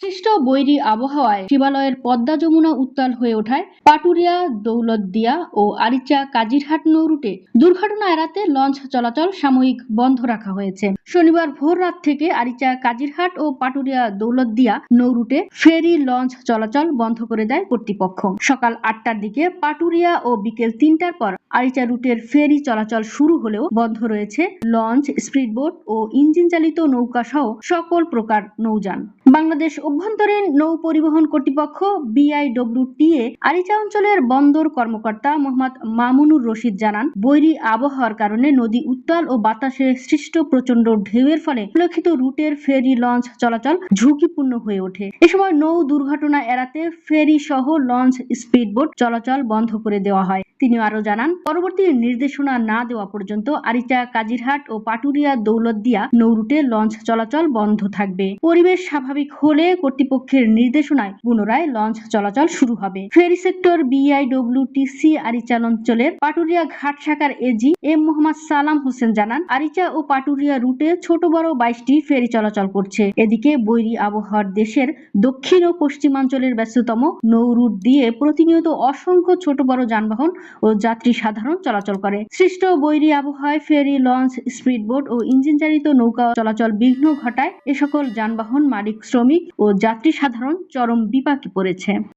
সৃষ্ট বৈরী আবহাওয়ায় শিবালয়ের পদ্মা যমুনা উত্তাল হয়ে ওঠায় পাটুরিয়া দৌলতদিয়া ও আরিচা কাজিরহাট নৌ রুটে দুর্ঘটনা এড়াতে লঞ্চ চলাচল সাময়িক বন্ধ রাখা হয়েছে। শনিবার ভোর রাত থেকে আরিচা কাজিরহাট ও পাটুরিয়া দৌলতদিয়া নৌ রুটে ফেরি লঞ্চ চলাচল বন্ধ করে দেয় কর্তৃপক্ষ। সকাল 8টার দিকে পাটুরিয়া ও বিকেল 3টার পর আরিচা রুটের ফেরি চলাচল শুরু হলেও বন্ধ রয়েছে লঞ্চ, স্পিডবোট ও ইঞ্জিন চালিত নৌকা সহ সকল প্রকার নৌযান। বাংলাদেশ অভ্যন্তরীণ নৌ পরিবহন কর্তৃপক্ষ BIWTA আরিচা অঞ্চলের বন্দর কর্মকর্তা মোহাম্মদ মামুনুর রশিদ জানান, বৈরী আবহাওয়ার কারণে নদী উত্তাল ও বাতাসে সৃষ্ট প্রচন্ড ঢেউয়ের ফলে উল্লেখিত রুটের ফেরি লঞ্চ চলাচল ঝুঁকিপূর্ণ হয়ে ওঠে। এ সময় নৌ দুর্ঘটনা এড়াতে ফেরি সহ লঞ্চ, স্পিডবোট চলাচল বন্ধ করে দেওয়া হয়। তিনি আরো জানান, পরবর্তী নির্দেশনা না দেওয়া পর্যন্ত আরিচা কাজিরহাট ও পাটুরিয়া দৌলতদিয়া নৌ রুটে লঞ্চ চলাচল বন্ধ থাকবে। পরিবেশ স্বাভাবিক হলে কর্তৃপক্ষের নির্দেশনায় পুনরায় লঞ্চ চলাচল শুরু হবে। ফেরি সেক্টর BIWTC আরিচা অঞ্চলের পাটুরিয়া ঘাট শাখার AG এম মোহাম্মদ সালাম হোসেন জানান, আরিচা ও পাটুরিয়া রুটে ছোট বড় 22টি ফেরি চলাচল করছে। এদিকে বৈরী আবহাওয়ার দেশের দক্ষিণ ও পশ্চিমাঞ্চলের ব্যস্ততম নৌ রুট দিয়ে প্রতিনিয়ত অসংখ্য ছোট বড় যানবাহন ও যাত্রী সাধারণ চলাচল করে। সৃষ্ট বৈরী আবহাওয়ায় ফেরি, লঞ্চ, স্পিডবোট ও ইঞ্জিন চালিত নৌকা চলাচল বিঘ্ন ঘটায় এ সকল যানবাহন মালিক, শ্রমিক ও যাত্রী সাধারণ চরম বিপাকে পড়েছে।